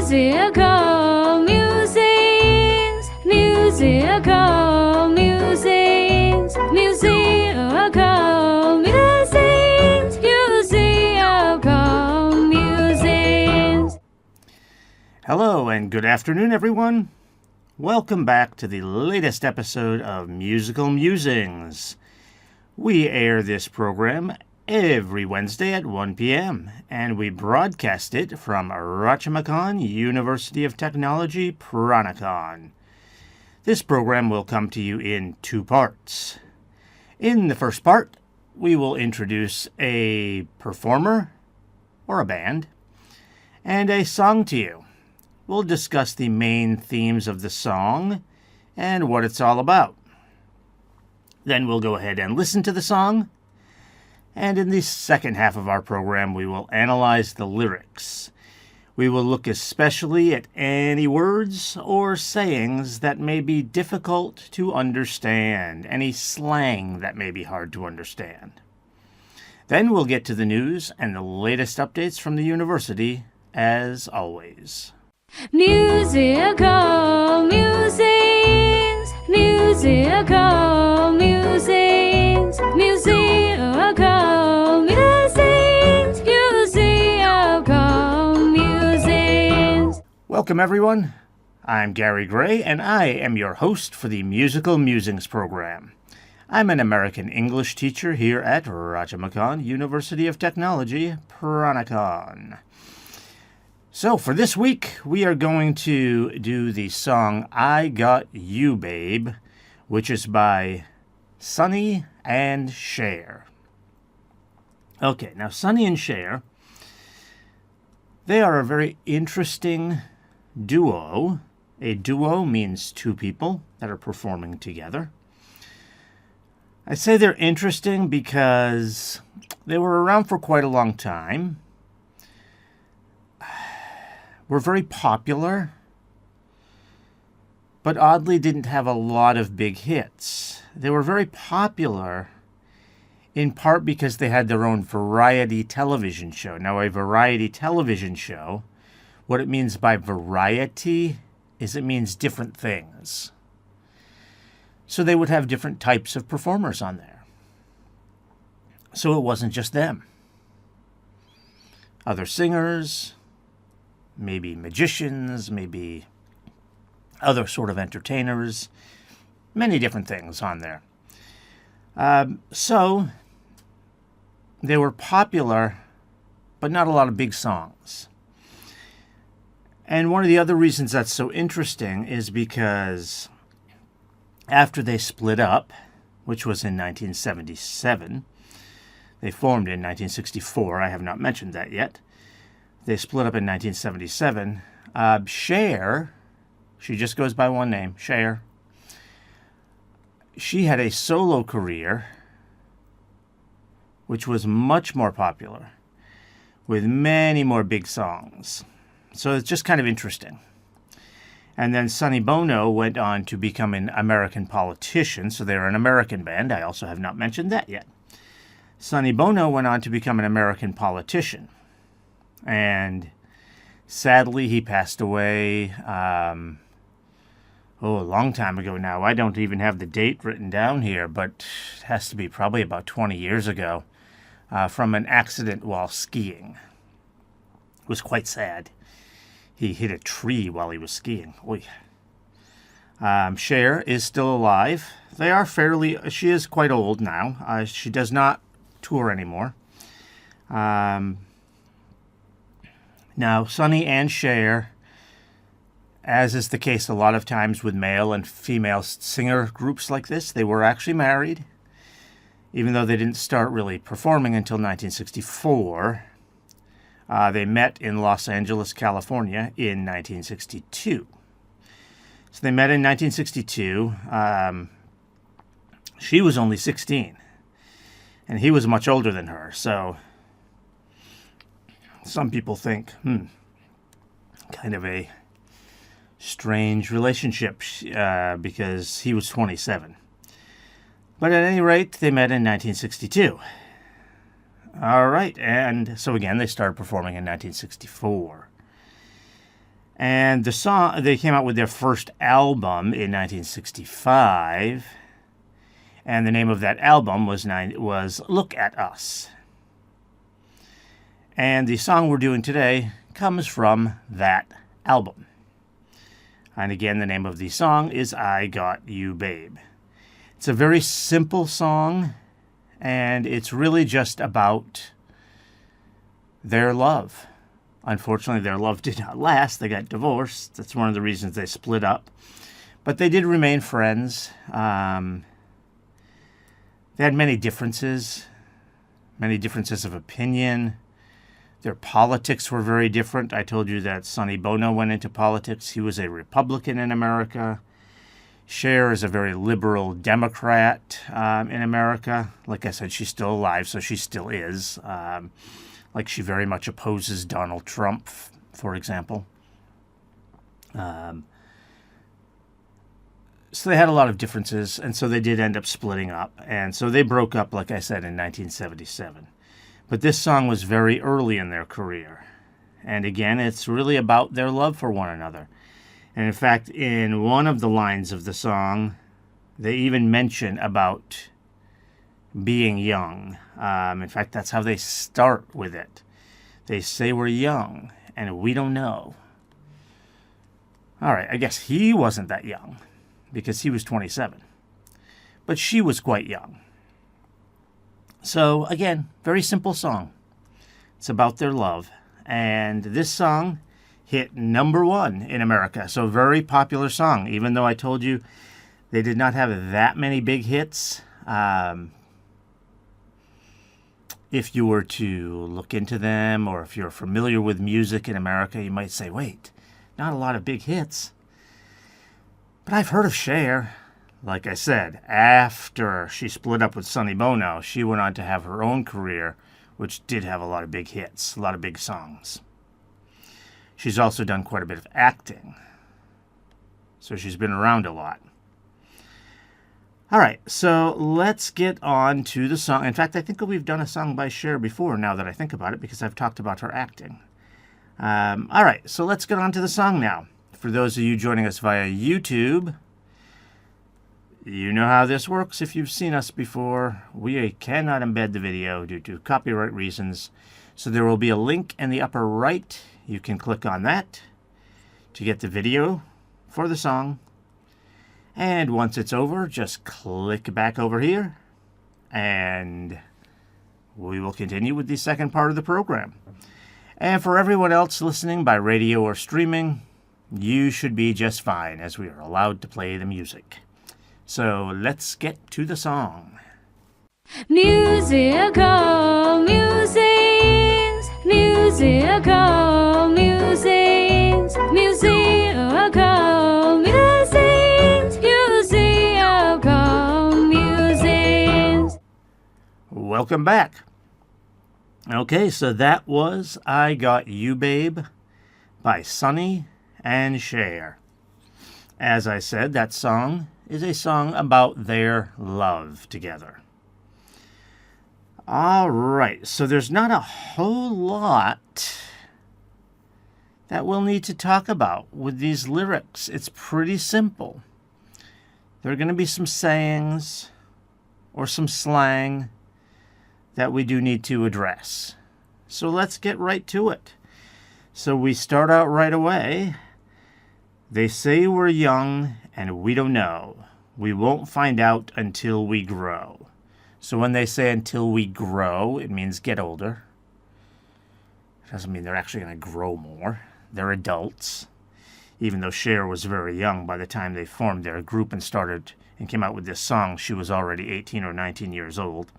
Musical musings, musical musings, musical musings, musical musings. Hello and good afternoon, everyone. Welcome back to the latest episode of Musical Musings. We air this program every Wednesday at 1 p.m., and we broadcast it from Rajamachan University of Technology, Peranakan. This program will come to you in two parts. In the first part, we will introduce a performer, or a band, and a song to you. We'll discuss the main themes of the song and what it's all about. Then we'll go ahead and listen to the song. And in the second half of our program, we will analyze the lyrics. We will look especially at any words or sayings that may be difficult to understand, any slang that may be hard to understand. Then we'll get to the news and the latest updates from the university, as always. Musical musings, musical musings, musical musings, musical musings. Welcome, everyone. I'm Gary Gray, and I am your host for the Musical Musings program. I'm an American English teacher here at Rajamachan University of Technology, Peranakan. So for this week, we are going to do the song I Got You, Babe, which is by Sonny and Cher. Okay, now Sonny and Cher, they are a very interesting duo. A duo means two people that are performing together. I say they're interesting because they were around for quite a long time. Were very popular, but oddly didn't have a lot of big hits. They were very popular in part because they had their own variety television show. Now, a variety television show, what it means by variety is it means different things. So they would have different types of performers on there. So it wasn't just them. Other singers, maybe magicians, maybe other sort of entertainers, many different things on there. So they were popular, but not a lot of big songs. And one of the other reasons that's so interesting is because after they split up, which was in 1977, they formed in 1964, I have not mentioned that yet. They split up in 1977. Cher, she just goes by one name, Cher. She had a solo career, which was much more popular, with many more big songs. So it's just kind of interesting. And then Sonny Bono went on to become an American politician, so they're an American band. I also have not mentioned that yet. Sonny Bono went on to become an American politician. And sadly, he passed away, a long time ago now. I don't even have the date written down here, but it has to be probably about 20 years ago, from an accident while skiing. It was quite sad. He hit a tree while he was skiing. Oy. Cher is still alive. She is quite old now. She does not tour anymore. Now, Sonny and Cher, as is the case a lot of times with male and female singer groups like this, they were actually married, even though they didn't start really performing until 1964. They met in Los Angeles, California in 1962. So they met in 1962. She was only 16, and he was much older than her, so some people think, kind of a strange relationship because he was 27. But at any rate, they met in 1962. All right, and so again, they started performing in 1964. And the song, they came out with their first album in 1965. And the name of that album was Look at Us. And the song we're doing today comes from that album. And again, the name of the song is I Got You, Babe. It's a very simple song, and it's really just about their love. Unfortunately, their love did not last. They got divorced. That's one of the reasons they split up. But they did remain friends. They had many differences of opinion. Their politics were very different. I told you that Sonny Bono went into politics. He was a Republican in America. Cher is a very liberal Democrat in America. Like I said, she's still alive, so she still is. Like she very much opposes Donald Trump, for example. So they had a lot of differences, and so they did end up splitting up. And so they broke up, like I said, in 1977. But this song was very early in their career. And again, it's really about their love for one another. And in fact, in one of the lines of the song, they even mention about being young. In fact, that's how they start with it. They say we're young, and we don't know. All right, I guess he wasn't that young, because he was 27. But she was quite young. So, again, very simple song. It's about their love. And this song hit #1 in America. So, very popular song. Even though I told you they did not have that many big hits. If you were to look into them, or if you're familiar with music in America, you might say, wait, not a lot of big hits. But I've heard of Cher. Like I said, after she split up with Sonny Bono, she went on to have her own career, which did have a lot of big hits, a lot of big songs. She's also done quite a bit of acting. So she's been around a lot. All right, so let's get on to the song. In fact, I think we've done a song by Cher before, now that I think about it, because I've talked about her acting. All right, so let's get on to the song now. For those of you joining us via YouTube, you know how this works if you've seen us before. We cannot embed the video due to copyright reasons. So there will be a link in the upper right. You can click on that to get the video for the song. And once it's over, just click back over here. And we will continue with the second part of the program. And for everyone else listening by radio or streaming, you should be just fine, as we are allowed to play the music. So let's get to the song. Musical musings, musical musings, musical musings, musical musings. Welcome back. Okay, so that was I Got You, Babe by Sonny and Cher. As I said, that song is a song about their love together. All right, so there's not a whole lot that we'll need to talk about with these lyrics. It's pretty simple. There are going to be some sayings or some slang that we do need to address. So let's get right to it. So we start out right away. They say we're young and we don't know. We won't find out until we grow. So when they say until we grow, it means get older. It doesn't mean they're actually going to grow more. They're adults. Even though Cher was very young by the time they formed their group and started and came out with this song, she was already 18 or 19 years old.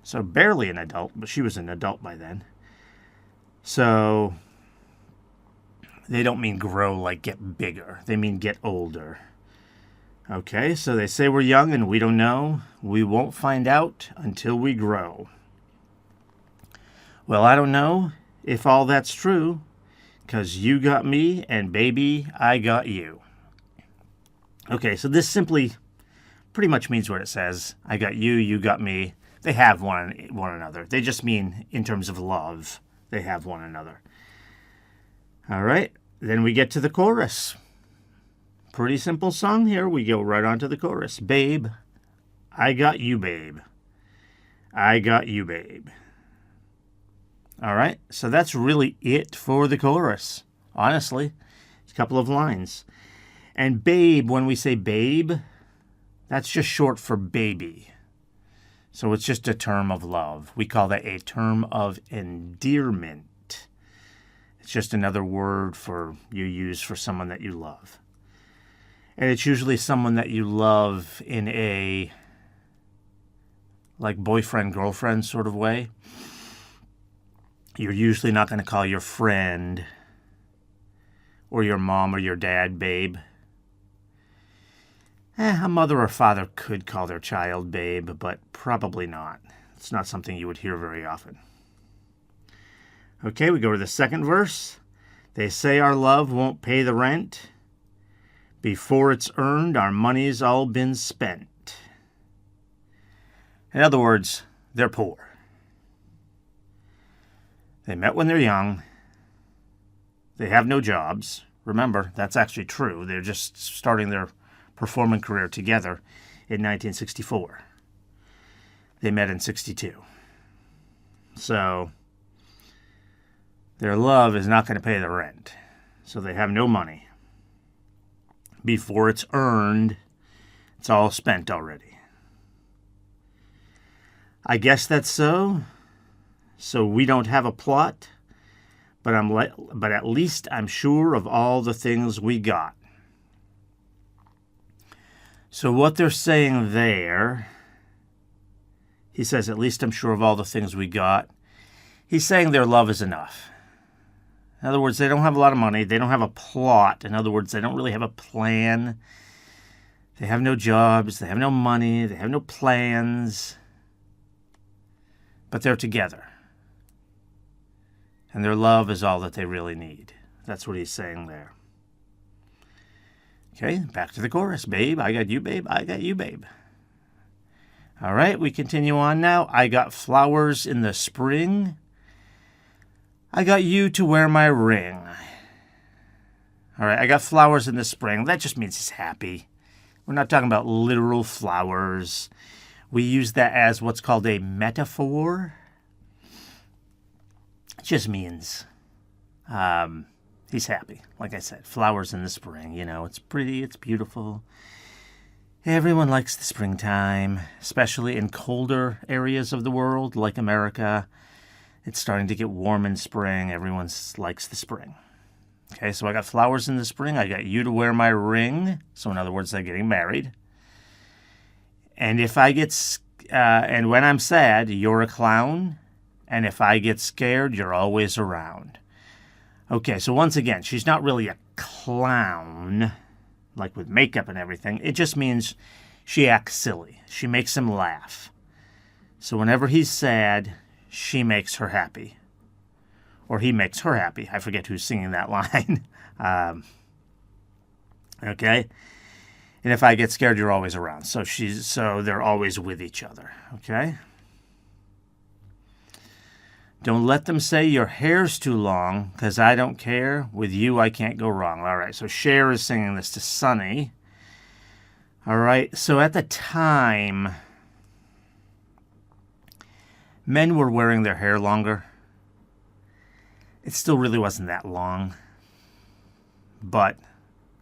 So barely an adult, but she was an adult by then. So they don't mean grow like get bigger. They mean get older. Okay, so they say we're young and we don't know. We won't find out until we grow. Well, I don't know if all that's true, 'cause you got me and baby, I got you. Okay, so this simply pretty much means what it says. I got you, you got me. They have one another. They just mean in terms of love, they have one another. All right, then we get to the chorus. Pretty simple song here. We go right on to the chorus. Babe, I got you, babe. I got you, babe. All right, so that's really it for the chorus. Honestly, it's a couple of lines. And babe, when we say babe, that's just short for baby. So it's just a term of love. We call that a term of endearment. It's just another word for you use for someone that you love. And it's usually someone that you love in a like boyfriend, girlfriend sort of way. You're usually not going to call your friend or your mom or your dad babe. A mother or father could call their child babe, but probably not. It's not something you would hear very often. Okay, we go to the second verse. They say our love won't pay the rent. Before it's earned, our money's all been spent. In other words, they're poor. They met when they're young. They have no jobs. Remember, that's actually true. They're just starting their performing career together in 1964. They met in 62. So their love is not going to pay the rent. So they have no money. Before it's earned, it's all spent already. I guess that's so. So we don't have a plot, but at least I'm sure of all the things we got. So what they're saying there, he says, at least I'm sure of all the things we got. He's saying their love is enough. In other words, they don't have a lot of money. They don't have a plot. In other words, they don't really have a plan. They have no jobs. They have no money. They have no plans. But they're together. And their love is all that they really need. That's what he's saying there. Okay, back to the chorus. Babe, I got you, babe. I got you, babe. All right, we continue on now. I got flowers in the spring. I got you to wear my ring. All right, I got flowers in the spring. That just means he's happy. We're not talking about literal flowers. We use that as what's called a metaphor. It just means he's happy. Like I said, flowers in the spring. You know, it's pretty, it's beautiful. Everyone likes the springtime, especially in colder areas of the world like America. It's starting to get warm in spring. Everyone likes the spring. Okay, so I got flowers in the spring. I got you to wear my ring. So in other words, they're getting married. And if I get, and when I'm sad, you're a clown. And if I get scared, you're always around. Okay, so once again, she's not really a clown, like with makeup and everything. It just means she acts silly. She makes him laugh. So whenever he's sad, she makes her happy. Or he makes her happy. I forget who's singing that line. Okay? And if I get scared, you're always around. So they're always with each other. Okay? Don't let them say your hair's too long, 'cause I don't care. With you, I can't go wrong. All right, so Cher is singing this to Sonny. All right, so at the time, men were wearing their hair longer. It still really wasn't that long, but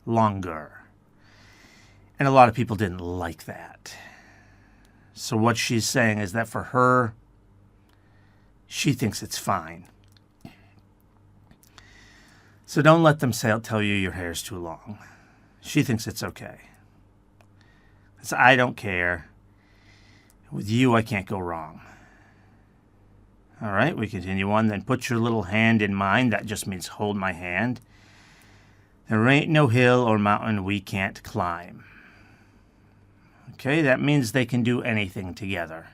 longer. And a lot of people didn't like that. So what she's saying is that for her, she thinks it's fine. So don't let them tell you your hair's too long. She thinks it's okay. So I don't care. With you, I can't go wrong. All right, we continue on. Then put your little hand in mine. That just means hold my hand. There ain't no hill or mountain we can't climb. Okay, that means they can do anything together.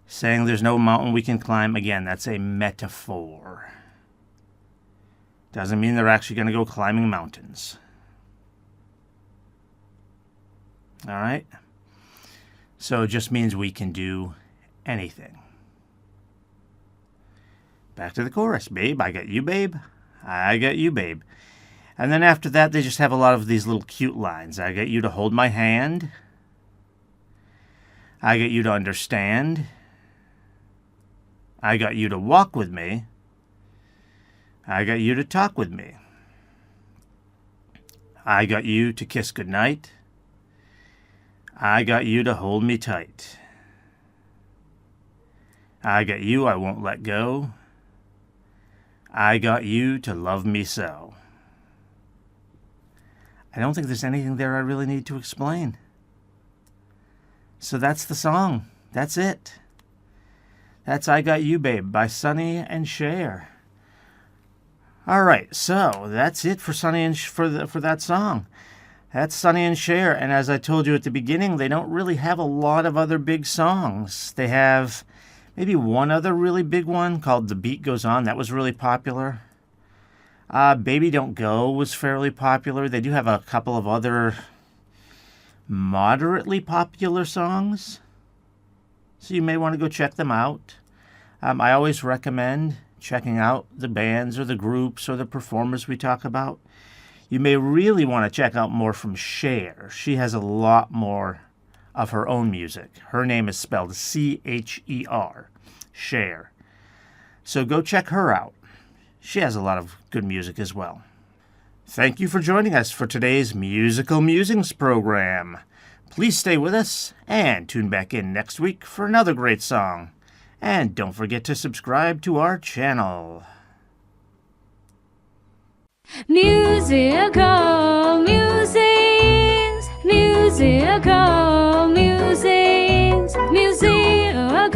Saying there's no mountain we can climb, again, that's a metaphor. Doesn't mean they're actually going to go climbing mountains. All right? So it just means we can do anything. back to the chorus. Babe, I got you, babe. I got you, babe. And then after that, they just have a lot of these little cute lines. I got you to hold my hand. I got you to understand. I got you to walk with me. I got you to talk with me. I got you to kiss goodnight. I got you to hold me tight. I got you, I won't let go. I got you to love me so. I don't think there's anything there I really need to explain. So that's the song. That's it. That's I Got You, Babe by Sonny and Cher. All right, so that's it for Sonny and for that song. That's Sonny and Cher, and as I told you at the beginning, they don't really have a lot of other big songs. They have maybe one other really big one called The Beat Goes On. That was really popular. Baby Don't Go was fairly popular. They do have a couple of other moderately popular songs, so you may want to go check them out. I always recommend checking out the bands or the groups or the performers we talk about. You may really want to check out more from Cher. She has a lot more of her own music. Her name is spelled C-H-E-R, Cher. So go check her out. She has a lot of good music as well. Thank you for joining us for today's Musical Musings program. Please stay with us and tune back in next week for another great song. And don't forget to subscribe to our channel. Musical musings, musical musings, musical